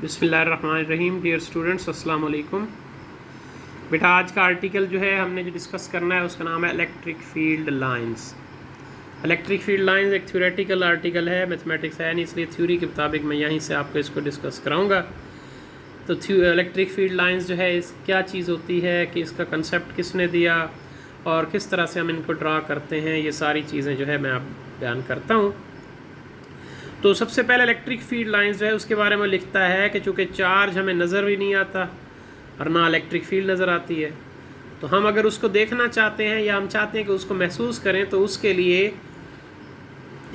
बिस्मिल्लाहिर्रहमानिर्रहीम। Dear students, अस्सलाम वालेकुम। बेटा, आज का आर्टिकल जो है हमने जो डिस्कस करना है उसका नाम है electric field lines. Electric field lines एक थ्योरेटिकल आर्टिकल है, मैथमेटिक्स है नहीं, इसलिए थ्योरी के मुताबिक मैं यहीं से आपको इसको डिस्कस कराऊंगा। तो इलेक्ट्रिक फील्ड लाइंस जो है इस क्या चीज़ होती है, कि इसका कंसेप्ट किसने दिया और किस तरह से हम इनको ड्रा करते हैं, ये सारी चीज़ें जो है मैं आप बयान करता हूँ। तो सबसे पहले इलेक्ट्रिक फील्ड लाइंस जो है उसके बारे में लिखता है कि चूँकि चार्ज हमें नज़र भी नहीं आता और ना इलेक्ट्रिक फील्ड नज़र आती है, तो हम अगर उसको देखना चाहते हैं या हम चाहते हैं कि उसको महसूस करें, तो उसके लिए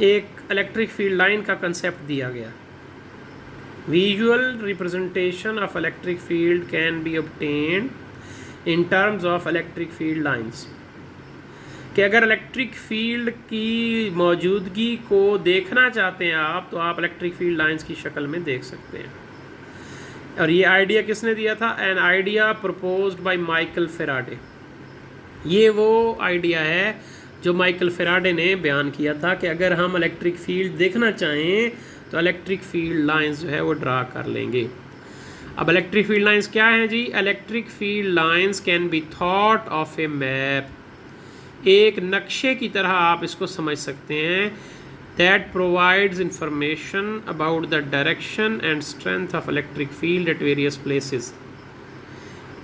एक इलेक्ट्रिक फील्ड लाइन का कंसेप्ट दिया गया। Visual representation of electric field can be obtained in terms of electric field lines, कि अगर इलेक्ट्रिक फील्ड की मौजूदगी को देखना चाहते हैं आप, तो आप इलेक्ट्रिक फील्ड लाइंस की शक्ल में देख सकते हैं। और ये आइडिया किसने दिया था? An idea proposed by Michael Faraday. ये वो आइडिया है जो माइकल फेराडे ने बयान किया था कि अगर हम इलेक्ट्रिक फील्ड देखना चाहें तो इलेक्ट्रिक फील्ड लाइंस जो है वो ड्रा कर लेंगे। अब इलेक्ट्रिक फील्ड लाइंस क्या हैं जी? Electric field lines can be thought of a map, एक नक्शे की तरह आप इसको समझ सकते हैं। That provides information about the direction and strength of electric field at various places,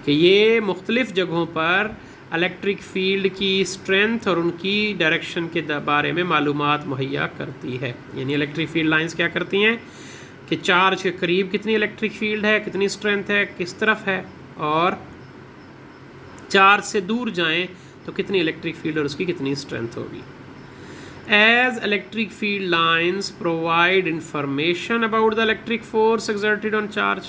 कि ये मुख्तलिफ़ जगहों पर इलेक्ट्रिक फील्ड की स्ट्रेंथ और उनकी डायरेक्शन के बारे में मालूमात मुहैया करती है। यानी इलेक्ट्रिक फील्ड लाइंस क्या करती हैं कि चार्ज के करीब कितनी इलेक्ट्रिक फील्ड है, कितनी स्ट्रेंथ है, किस तरफ है, और चार्ज से दूर जाएं तो कितनी इलेक्ट्रिक फील्ड और उसकी कितनी स्ट्रेंथ होगी। As electric field lines provide information about the electric force exerted on charge,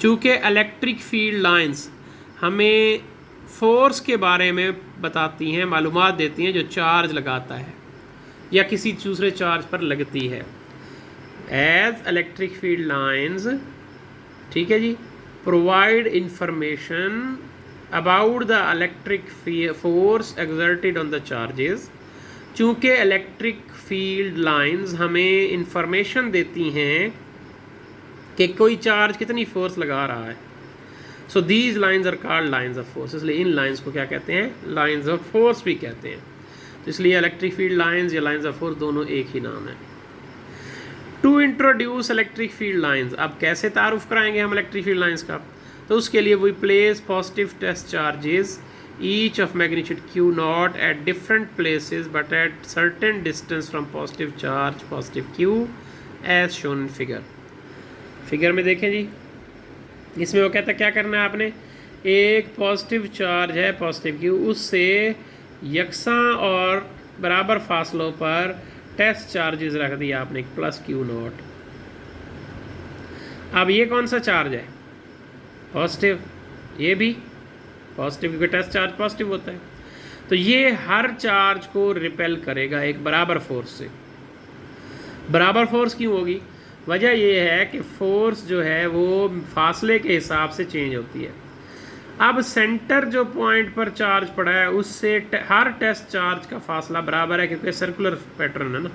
चूँकि इलेक्ट्रिक फील्ड लाइंस हमें फोर्स के बारे में बताती हैं, मालूमात देती हैं जो चार्ज लगाता है या किसी दूसरे चार्ज पर लगती है। एज इलेक्ट्रिक फील्ड लाइंस, ठीक है जी, provide information about the electric force exerted on the charges, चूँकि इलेक्ट्रिक फील्ड लाइंस हमें इंफॉर्मेशन देती हैं कि कोई चार्ज कितनी फोर्स लगा रहा है। So these lines are called lines of force, इसलिए इन लाइंस को क्या कहते हैं? लाइंस ऑफ फोर्स भी कहते हैं। तो इसलिए इलेक्ट्रिक फील्ड लाइंस या लाइंस ऑफ फोर्स दोनों एक ही नाम है। To introduce electric field lines, अब कैसे तारुफ कराएंगे हम इलेक्ट्रिक फील्ड लाइंस का? तो उसके लिए we place positive test charges each of magnitude q not at different places but at certain distance from positive charge positive q as shown in figure. Figure में देखें जी, इसमें वो कहता है क्या करना है आपने, एक पॉजिटिव चार्ज है पॉजिटिव क्यू, उससे यकसा और बराबर फासलों पर टेस्ट चार्जेस रख दिया आपने, प्लस क्यू नॉट। अब ये कौन सा चार्ज है? पॉजिटिव। ये भी पॉजिटिव, क्योंकि टेस्ट चार्ज पॉजिटिव होता है। तो ये हर चार्ज को रिपेल करेगा एक बराबर फोर्स से। बराबर फोर्स क्यों होगी? वजह ये है कि फोर्स जो है वो फासले के हिसाब से चेंज होती है। अब सेंटर जो पॉइंट पर चार्ज पड़ा है उससे हर टेस्ट चार्ज का फासला बराबर है, क्योंकि सर्कुलर पैटर्न है ना,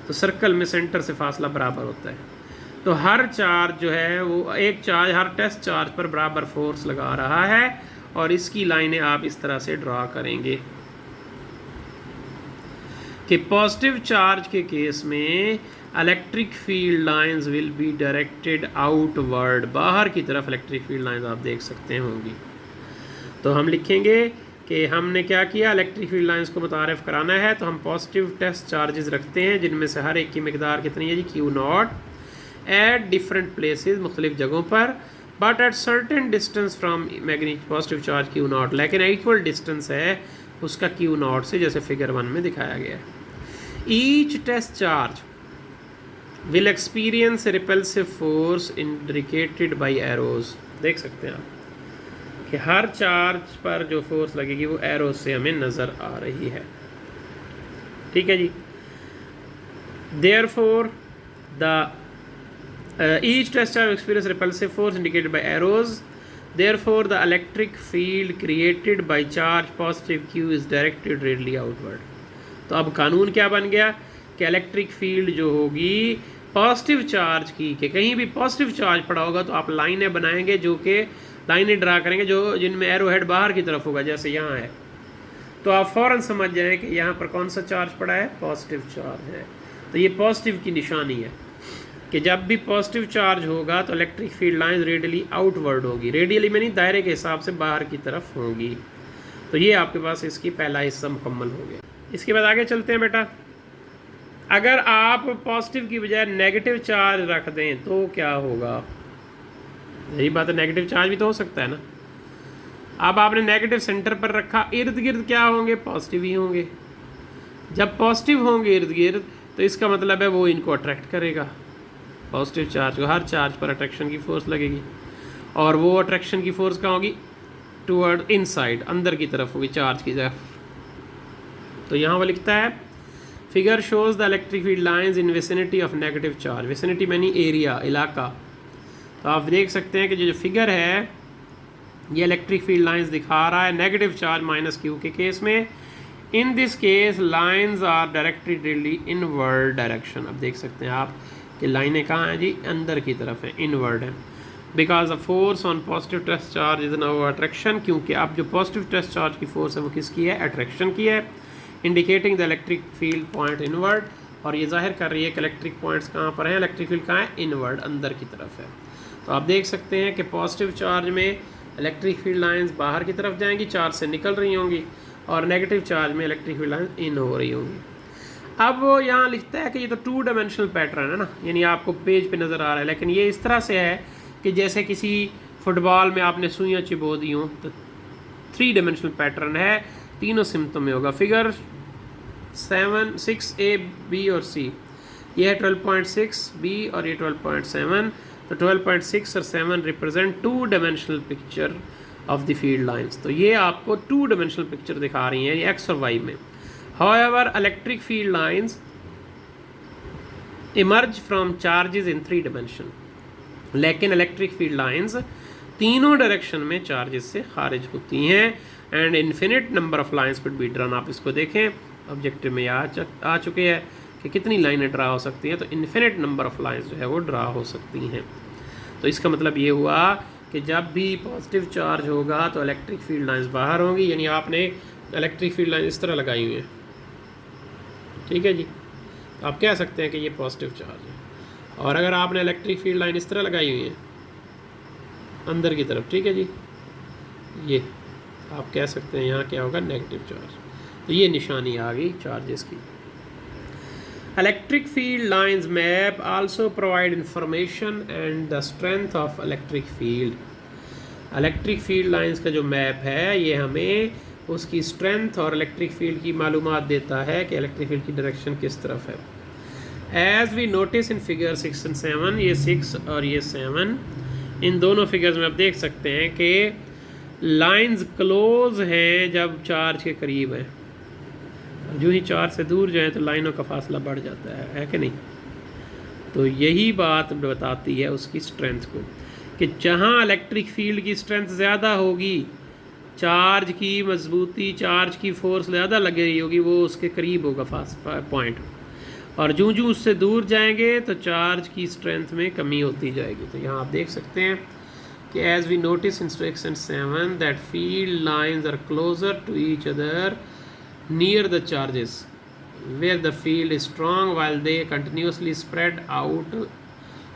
तो सर्कल में सेंटर से फासला बराबर होता है। तो हर चार्ज जो है वो एक चार्ज हर टेस्ट चार्ज पर बराबर फोर्स लगा रहा है, और इसकी लाइनें आप इस तरह से ड्रा करेंगे कि पॉजिटिव चार्ज के केस में electric field lines will be directed outward, बाहर की तरफ इलेक्ट्रिक फील्ड लाइंस आप देख सकते होंगी। तो हम लिखेंगे कि हमने क्या किया, इलेक्ट्रिक फील्ड लाइंस को मुतारिफ कराना है, तो हम पॉजिटिव टेस्ट चार्जेस रखते हैं जिनमें से हर एक की मिकदार कितनी है जी? Q not at different places, मुख्तलिफ जगहों पर, but at certain distance from magnetic positive charge q not, लेकिन इक्वल डिस्टेंस है उसका क्यू नॉट से, जैसे फिगर 1 में दिखाया गया है। Each test charge will experience repulsive force indicated by arrows, देख सकते हैं आप कि हर चार्ज पर जो फोर्स लगेगी वो एरोज से हमें नज़र आ रही है। ठीक है जी। Therefore the each test charge experience repulsive force indicated by arrows, therefore the electric field created by charge positive q is directed radially outward। तो अब कानून क्या बन गया कि इलेक्ट्रिक फील्ड जो होगी पॉजिटिव चार्ज की, कि कहीं भी पॉजिटिव चार्ज पड़ा होगा तो आप लाइनें बनाएंगे, जो कि लाइनें ड्रा करेंगे जो जिनमें एरो हेड बाहर की तरफ होगा, जैसे यहाँ है, तो आप फ़ौरन समझ जाएं कि यहाँ पर कौन सा चार्ज पड़ा है, पॉजिटिव चार्ज है। तो ये पॉजिटिव की निशानी है कि जब भी पॉजिटिव चार्ज होगा तो electric field lines radially outward होगी, रेडियली में नहीं, दायरे के हिसाब से बाहर की तरफ होंगी। तो ये आपके पास इसकी पहला हिस्सा मुकम्मल हो गया। इसके बाद आगे चलते हैं बेटा। अगर आप पॉजिटिव की बजाय नेगेटिव चार्ज रख दें तो क्या होगा? यही बात है, नेगेटिव चार्ज भी तो हो सकता है ना। अब आपने नेगेटिव सेंटर पर रखा, इर्द गिर्द क्या होंगे? पॉजिटिव ही होंगे। जब पॉजिटिव होंगे इर्द गिर्द तो इसका मतलब है वो इनको अट्रैक्ट करेगा, पॉजिटिव चार्ज को। हर चार्ज पर अट्रैक्शन की फोर्स लगेगी, और वो अट्रैक्शन की फोर्स कहाँ होगी? टूवर्ड इनसाइड, अंदर की तरफ होगी, चार्ज की तरफ। तो यहाँ वो लिखता है figure shows the electric field lines in vicinity of negative charge. Vicinity many area, इलाका। तो आप देख सकते हैं कि जो फिगर है ये इलेक्ट्रिक फील्ड लाइंस दिखा रहा है नेगेटिव चार्ज माइनस क्यू के केस में। In this case lines are directed radially inward direction. अब देख सकते हैं आप कि लाइनें कहाँ हैं जी? अंदर की तरफ है, इनवर्ड है। Because the force on positive test charge is now attraction, क्योंकि अब जो पॉजिटिव टेस्ट चार्ज की फोर्स है वो किसकी है? अट्रैक्शन की है। Indicating the electric field point inward, और ये जाहिर कर रही है कि इलेक्ट्रिक पॉइंट्स कहाँ पर हैं, इलेक्ट्रिक फील्ड कहाँ है? इनवर्ड, अंदर की तरफ है। तो आप देख सकते हैं कि पॉजिटिव चार्ज में इलेक्ट्रिक फील्ड लाइंस बाहर की तरफ जाएंगी, चार्ज से निकल रही होंगी, और नेगेटिव चार्ज में इलेक्ट्रिक फील्ड लाइंस इन हो रही होंगी। अब वो यहाँ लिखता है कि ये तो 2 डायमेंशनल पैटर्न है ना, यानी आपको पेज पे नज़र आ रहा है, लेकिन ये इस तरह से है कि जैसे किसी फुटबॉल में आपने सुइयाँ चिबो दी हों। तो 3 डायमेंशनल पैटर्न है, तीनों सिमतों में होगा। फिगर 6A, B और C, ये है 12.6 B और ये 12.7। तो 12.6 और 7 represent 2 dimensional picture of the field lines. तो ये आपको 2 डायमेंशनल पिक्चर दिखा रही हैं, ये एक्स और वाई में। However electric field lines emerge from charges in 3 dimension. लेकिन इलेक्ट्रिक फील्ड लाइंस तीनों डायरेक्शन में चार्जेस से खारिज होती हैं। And infinite number of lines could be drawn. आप इसको देखें, ऑब्जेक्टिव में आ चुके हैं कि कितनी लाइनें ड्रा हो सकती हैं। तो इन्फिनिट नंबर ऑफ लाइंस जो है वो ड्रा हो सकती हैं। तो इसका मतलब ये हुआ कि जब भी पॉजिटिव चार्ज होगा तो इलेक्ट्रिक फील्ड लाइंस बाहर होंगी, यानी आपने इलेक्ट्रिक फील्ड लाइन इस तरह लगाई हुई हैं, ठीक है जी। तो आप कह सकते हैं कि ये पॉजिटिव चार्ज है। और अगर आपने इलेक्ट्रिक फील्ड लाइन इस तरह लगाई हुई है अंदर की तरफ, ठीक है जी, ये आप कह सकते हैं यहाँ क्या होगा? Negative charge. तो ये निशानी आ गई चार्जेस की। Electric field lines map also provide information and the strength of electric field. Electric field lines का जो मैप है ये हमें उसकी स्ट्रेंथ और इलेक्ट्रिक फील्ड की मालूमात देता है कि इलेक्ट्रिक फील्ड की डायरेक्शन किस तरफ है। As we notice in figure 6 and 7, ये 6 और ये 7, इन दोनों फिगर्स में आप देख सकते हैं कि लाइंस क्लोज हैं जब चार्ज के करीब है, जो ही चार्ज से दूर जाए तो लाइनों का फासला बढ़ जाता है कि नहीं। तो यही बात बताती है उसकी स्ट्रेंथ को, कि जहाँ इलेक्ट्रिक फील्ड की स्ट्रेंथ ज़्यादा होगी, चार्ज की मजबूती, चार्ज की फोर्स ज़्यादा लग रही होगी, वो उसके करीब होगा पॉइंट, और जूँ जूँ उससे दूर जाएंगे तो चार्ज की स्ट्रेंथ में कमी होती जाएगी। तो यहाँ आप देख सकते हैं कि as we notice in 6 and 7 that field lines are closer to each other near the charges where the field is strong while they continuously spread out,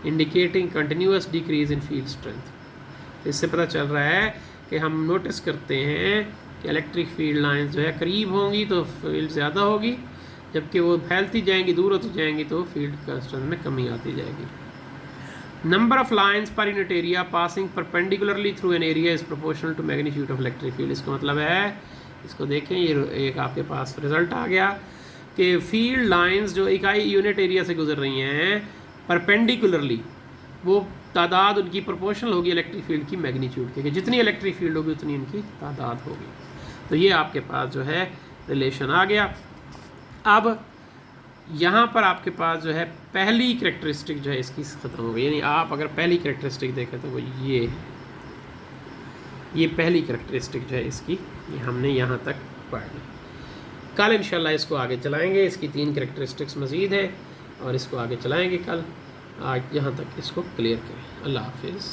indicating continuous decrease in field strength। इससे पता चल रहा है कि हम notice करते हैं कि इलेक्ट्रिक फील्ड लाइंस जो है करीब होंगी तो फील्ड ज़्यादा होगी, जबकि वो फैलती जाएंगी, दूर होती जाएंगी तो फील्ड का स्ट्रेंथ में कमी आती जाएगी। Number of lines per unit area passing perpendicularly through an area is proportional to magnitude of electric field. इसका मतलब है, इसको देखें, ये एक आपके पास रिजल्ट आ गया कि फील्ड लाइंस जो इकाई यूनिट एरिया से गुजर रही हैं परपेंडिकुलरली, वो तादाद उनकी प्रोपोर्शनल होगी इलेक्ट्रिक फील्ड की मैग्नीट्यूड के, कि जितनी इलेक्ट्रिक फील्ड होगी उतनी उनकी तादाद होगी। तो ये आपके पास जो है रिलेशन आ गया। अब यहाँ पर आपके पास जो है पहली कैरेक्टरिस्टिक जो है इसकी ख़त्म हो गई, यानी आप अगर पहली कैरेक्टरिस्टिक देखें तो वो ये पहली कैरेक्टरिस्टिक जो है इसकी, ये हमने यहाँ तक पढ़ ली। कल इंशाल्लाह इसको आगे चलाएंगे, इसकी 3 कैरेक्टरिस्टिक्स मज़ीद है और इसको आगे चलाएंगे कल। आज यहाँ तक इसको क्लियर करें। अल्लाह हाफिज़।